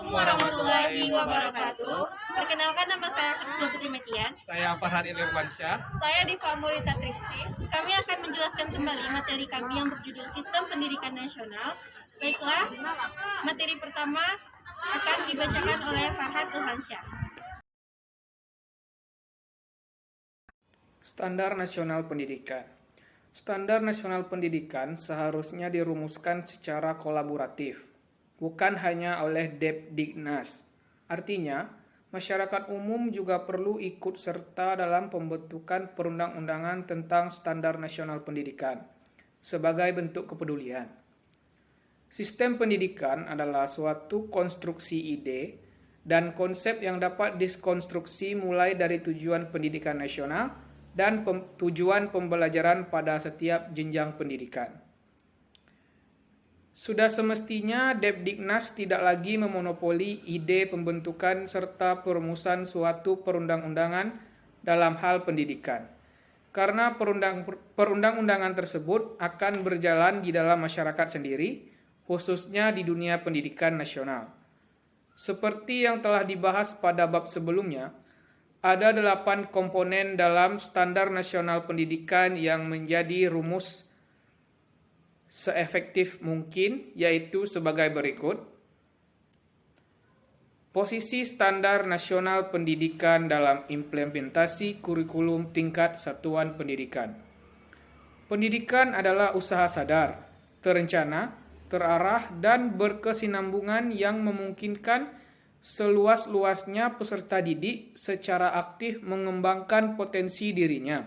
Assalamualaikum warahmatullahi wabarakatuh. Perkenalkan, nama saya Krisna Putri Metian. Saya Farhan Ilirwansyah. Saya Diva Murita Triksi. Kami akan menjelaskan kembali materi kami yang berjudul Sistem Pendidikan Nasional. Baiklah, materi pertama akan dibacakan oleh Farhan Ilhansyah. Standar Nasional Pendidikan. Standar Nasional Pendidikan seharusnya dirumuskan secara kolaboratif, bukan hanya oleh Depdiknas. Artinya, masyarakat umum juga perlu ikut serta dalam pembentukan perundang-undangan tentang Standar Nasional Pendidikan sebagai bentuk kepedulian. Sistem pendidikan adalah suatu konstruksi ide dan konsep yang dapat diskonstruksi mulai dari tujuan pendidikan nasional dan tujuan pembelajaran pada setiap jenjang pendidikan. Sudah semestinya Depdiknas tidak lagi memonopoli ide pembentukan serta perumusan suatu perundang-undangan dalam hal pendidikan, karena perundang-undangan tersebut akan berjalan di dalam masyarakat sendiri, khususnya di dunia pendidikan nasional. Seperti yang telah dibahas pada bab sebelumnya, ada 8 komponen dalam Standar Nasional Pendidikan yang menjadi rumus seefektif mungkin, yaitu sebagai berikut. Posisi Standar Nasional Pendidikan dalam implementasi kurikulum tingkat satuan pendidikan. Pendidikan adalah usaha sadar, terencana, terarah, dan berkesinambungan yang memungkinkan seluas-luasnya peserta didik secara aktif mengembangkan potensi dirinya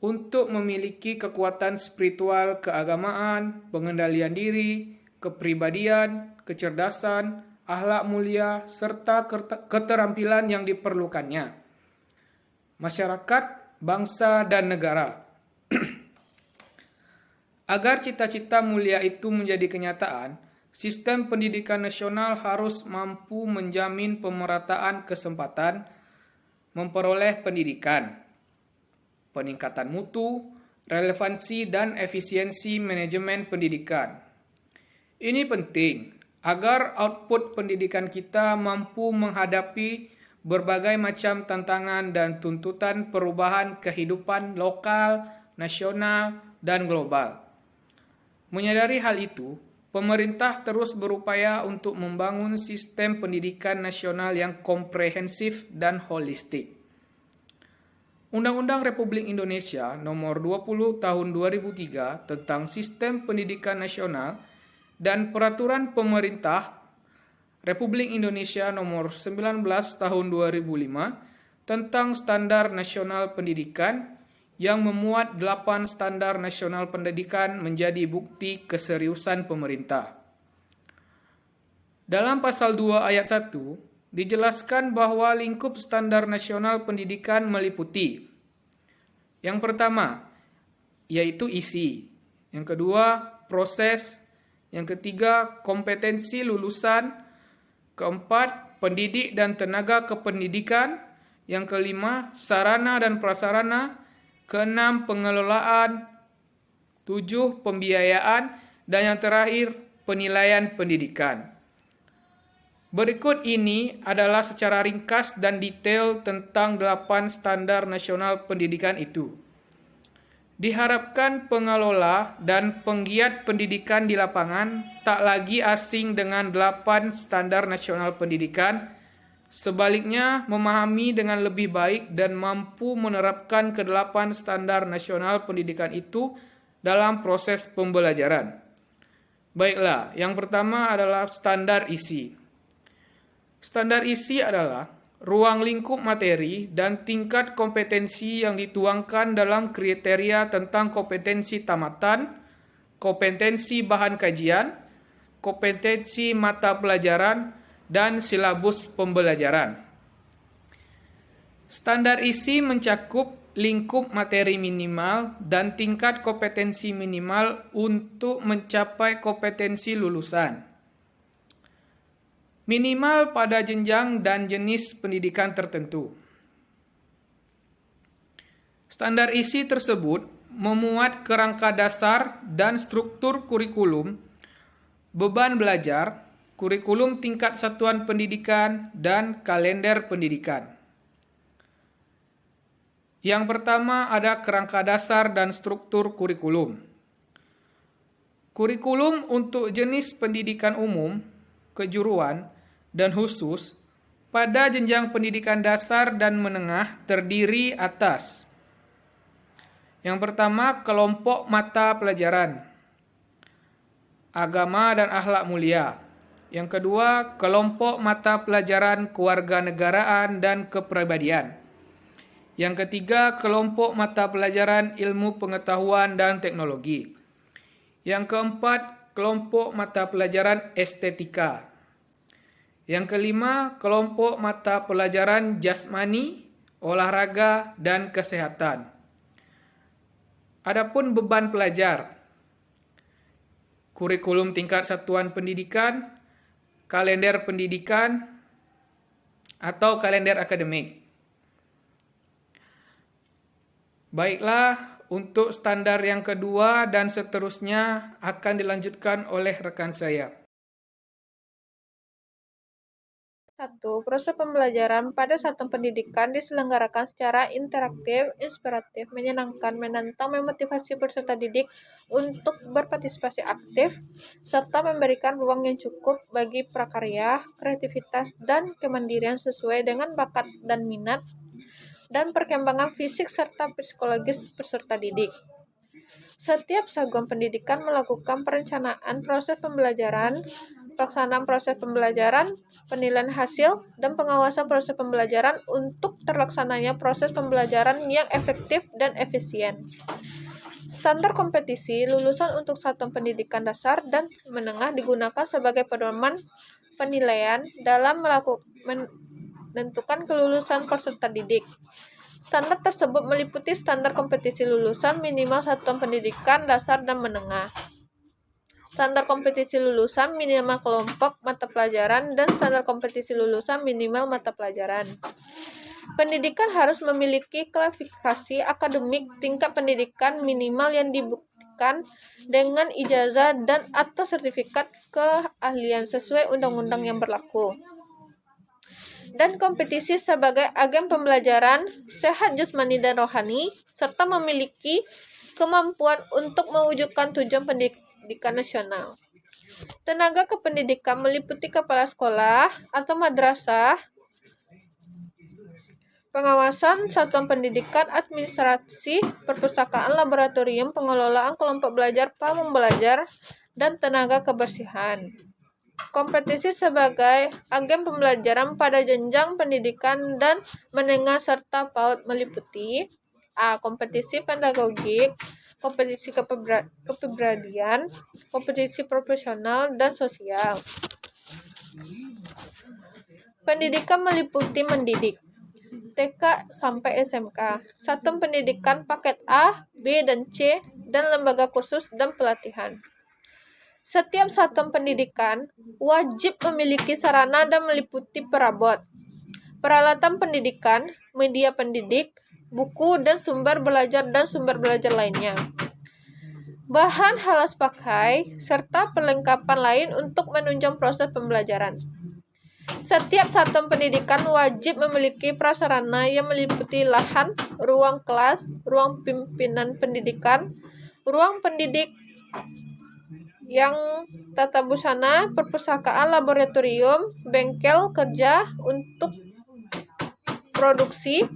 untuk memiliki kekuatan spiritual, keagamaan, pengendalian diri, kepribadian, kecerdasan, akhlak mulia, serta keterampilan yang diperlukannya, masyarakat, bangsa, dan negara. Agar cita-cita mulia itu menjadi kenyataan, sistem pendidikan nasional harus mampu menjamin pemerataan kesempatan memperoleh pendidikan, peningkatan mutu, relevansi, dan efisiensi manajemen pendidikan. Ini penting agar output pendidikan kita mampu menghadapi berbagai macam tantangan dan tuntutan perubahan kehidupan lokal, nasional, dan global. Menyadari hal itu, pemerintah terus berupaya untuk membangun sistem pendidikan nasional yang komprehensif dan holistik. Undang-Undang Republik Indonesia Nomor 20 Tahun 2003 tentang Sistem Pendidikan Nasional dan Peraturan Pemerintah Republik Indonesia Nomor 19 Tahun 2005 tentang Standar Nasional Pendidikan yang memuat 8 standar nasional pendidikan menjadi bukti keseriusan pemerintah. Dalam pasal 2 ayat 1, dijelaskan bahwa lingkup standar nasional pendidikan meliputi: yang pertama, yaitu isi; yang kedua, proses; yang ketiga, kompetensi lulusan; keempat, pendidik dan tenaga kependidikan; yang kelima, sarana dan prasarana; keenam, pengelolaan; 7, pembiayaan; dan yang terakhir, penilaian pendidikan. Berikut ini adalah secara ringkas dan detail tentang 8 standar nasional pendidikan itu. Diharapkan pengelola dan penggiat pendidikan di lapangan tak lagi asing dengan 8 standar nasional pendidikan, sebaliknya memahami dengan lebih baik dan mampu menerapkan ke-8 standar nasional pendidikan itu dalam proses pembelajaran. Baiklah, yang pertama adalah standar isi. Standar isi adalah ruang lingkup materi dan tingkat kompetensi yang dituangkan dalam kriteria tentang kompetensi tamatan, kompetensi bahan kajian, kompetensi mata pelajaran, dan silabus pembelajaran. Standar isi mencakup lingkup materi minimal dan tingkat kompetensi minimal untuk mencapai kompetensi lulusan. Minimal pada jenjang dan jenis pendidikan tertentu. Standar isi tersebut memuat kerangka dasar dan struktur kurikulum, beban belajar, kurikulum tingkat satuan pendidikan, dan kalender pendidikan. Yang pertama ada kerangka dasar dan struktur kurikulum. Kurikulum untuk jenis pendidikan umum, kejuruan, dan khusus pada jenjang pendidikan dasar dan menengah terdiri atas: yang pertama, kelompok mata pelajaran, agama dan akhlak mulia. Yang kedua, kelompok mata pelajaran kewarganegaraan dan kepribadian. Yang ketiga, kelompok mata pelajaran ilmu pengetahuan dan teknologi. Yang keempat, kelompok mata pelajaran estetika. Yang kelima, kelompok mata pelajaran jasmani, olahraga, dan kesehatan. Adapun beban pelajar, kurikulum tingkat satuan pendidikan, kalender pendidikan, atau kalender akademik. Baiklah, untuk standar yang kedua dan seterusnya akan dilanjutkan oleh rekan saya. 1. Proses pembelajaran pada satuan pendidikan diselenggarakan secara interaktif, inspiratif, menyenangkan, menantang, memotivasi peserta didik untuk berpartisipasi aktif, serta memberikan ruang yang cukup bagi prakarya, kreativitas, dan kemandirian sesuai dengan bakat dan minat, dan perkembangan fisik serta psikologis peserta didik. Setiap satuan pendidikan melakukan perencanaan proses pembelajaran, pelaksanaan proses pembelajaran, penilaian hasil, dan pengawasan proses pembelajaran untuk terlaksananya proses pembelajaran yang efektif dan efisien. Standar kompetisi lulusan untuk satuan pendidikan dasar dan menengah digunakan sebagai pedoman penilaian dalam menentukan kelulusan peserta didik. Standar tersebut meliputi standar kompetisi lulusan minimal satuan pendidikan dasar dan menengah, standar kompetisi lulusan minimal kelompok mata pelajaran, dan standar kompetisi lulusan minimal mata pelajaran. Pendidikan harus memiliki klasifikasi akademik tingkat pendidikan minimal yang dibuktikan dengan ijazah dan atau sertifikat keahlian sesuai undang-undang yang berlaku. Dan kompetisi sebagai agen pembelajaran sehat jasmani dan rohani, serta memiliki kemampuan untuk mewujudkan tujuan pendidikan nasional. Tenaga kependidikan meliputi kepala sekolah atau madrasah, pengawasan satuan pendidikan, administrasi, perpustakaan, laboratorium, pengelolaan kelompok belajar, pembelajar, dan tenaga kebersihan. Kompetisi sebagai agen pembelajaran pada jenjang pendidikan dan menengah serta PAUD meliputi: A. Kompetisi pedagogik, kompetisi kepribadian, kompetisi profesional dan sosial. Pendidikan meliputi mendidik TK sampai SMK, satuan pendidikan paket A, B, dan C, dan lembaga kursus dan pelatihan. Setiap satuan pendidikan wajib memiliki sarana dan meliputi perabot, peralatan pendidikan, media pendidik, buku dan sumber belajar lainnya, bahan alas pakai, serta perlengkapan lain untuk menunjang proses pembelajaran. Setiap satuan pendidikan wajib memiliki prasarana yang meliputi lahan, ruang kelas, ruang pimpinan pendidikan, ruang pendidik yang tata busana, perpustakaan, laboratorium, bengkel kerja untuk produksi,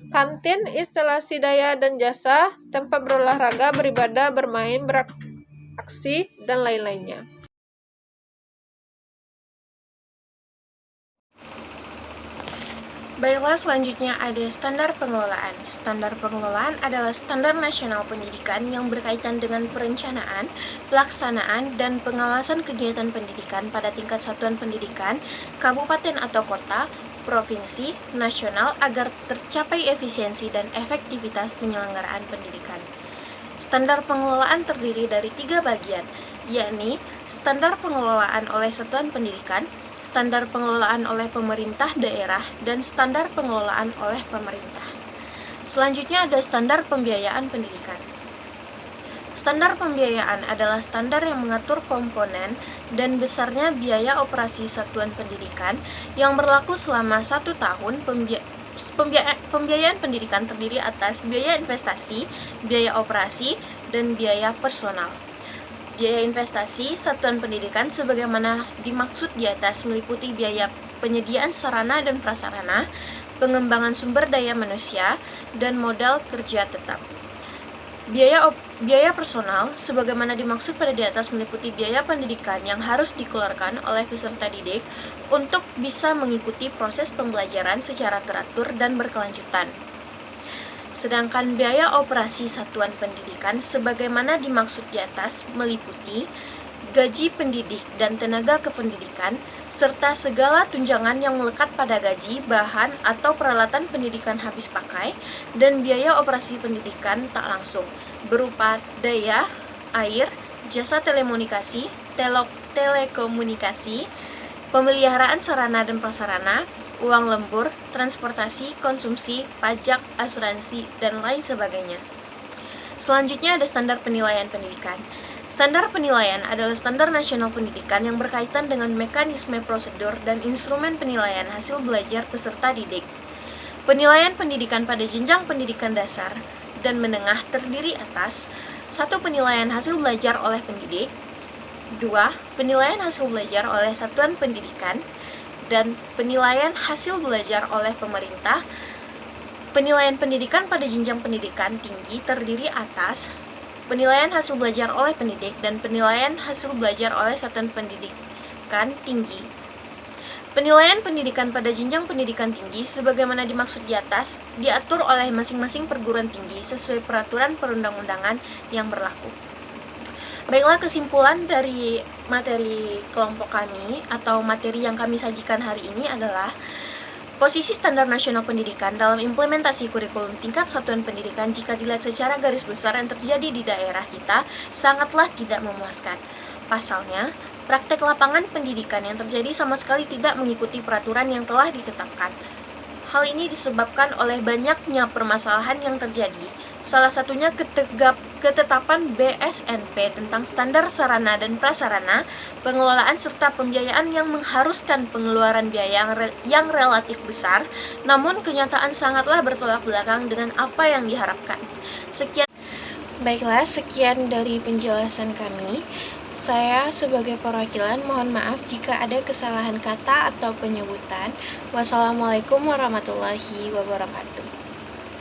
kantin, instalasi daya dan jasa, tempat berolahraga, beribadah, bermain, beraksi, dan lain-lainnya. Baiklah, selanjutnya ada standar pengelolaan. Standar pengelolaan adalah standar nasional pendidikan yang berkaitan dengan perencanaan, pelaksanaan, dan pengawasan kegiatan pendidikan pada tingkat satuan pendidikan, kabupaten atau kota, provinsi, nasional agar tercapai efisiensi dan efektivitas penyelenggaraan pendidikan. Standar pengelolaan terdiri dari 3 bagian, yakni standar pengelolaan oleh satuan pendidikan, standar pengelolaan oleh pemerintah daerah, dan standar pengelolaan oleh pemerintah. Selanjutnya ada standar pembiayaan pendidikan. Standar pembiayaan adalah standar yang mengatur komponen dan besarnya biaya operasi satuan pendidikan yang berlaku selama 1 tahun. Pembiayaan pendidikan terdiri atas biaya investasi, biaya operasi, dan biaya personal. Biaya investasi satuan pendidikan sebagaimana dimaksud di atas meliputi biaya penyediaan sarana dan prasarana, pengembangan sumber daya manusia, dan modal kerja tetap. Biaya personal sebagaimana dimaksud pada di atas meliputi biaya pendidikan yang harus dikeluarkan oleh peserta didik untuk bisa mengikuti proses pembelajaran secara teratur dan berkelanjutan. Sedangkan biaya operasi satuan pendidikan sebagaimana dimaksud di atas meliputi gaji pendidik dan tenaga kependidikan, serta segala tunjangan yang melekat pada gaji, bahan, atau peralatan pendidikan habis pakai, dan biaya operasi pendidikan tak langsung, berupa daya, air, jasa telekomunikasi, pemeliharaan sarana dan prasarana, uang lembur, transportasi, konsumsi, pajak, asuransi, dan lain sebagainya. Selanjutnya ada standar penilaian pendidikan. Standar penilaian adalah standar nasional pendidikan yang berkaitan dengan mekanisme, prosedur, dan instrumen penilaian hasil belajar peserta didik. Penilaian pendidikan pada jenjang pendidikan dasar dan menengah terdiri atas 1. Penilaian hasil belajar oleh pendidik, 2. Penilaian hasil belajar oleh satuan pendidikan, dan penilaian hasil belajar oleh pemerintah. Penilaian pendidikan pada jenjang pendidikan tinggi terdiri atas penilaian hasil belajar oleh pendidik dan penilaian hasil belajar oleh satuan pendidikan tinggi. Penilaian pendidikan pada jenjang pendidikan tinggi sebagaimana dimaksud di atas diatur oleh masing-masing perguruan tinggi sesuai peraturan perundang-undangan yang berlaku. Baiklah, kesimpulan dari materi kelompok kami atau materi yang kami sajikan hari ini adalah posisi standar nasional pendidikan dalam implementasi kurikulum tingkat satuan pendidikan jika dilihat secara garis besar yang terjadi di daerah kita sangatlah tidak memuaskan. Pasalnya, praktek lapangan pendidikan yang terjadi sama sekali tidak mengikuti peraturan yang telah ditetapkan. Hal ini disebabkan oleh banyaknya permasalahan yang terjadi, salah satunya ketetapan BSNP tentang standar sarana dan prasarana, pengelolaan serta pembiayaan yang mengharuskan pengeluaran biaya yang relatif besar, namun kenyataan sangatlah bertolak belakang dengan apa yang diharapkan. Baiklah, sekian dari penjelasan kami. Saya sebagai perwakilan mohon maaf jika ada kesalahan kata atau penyebutan. Wassalamualaikum warahmatullahi wabarakatuh.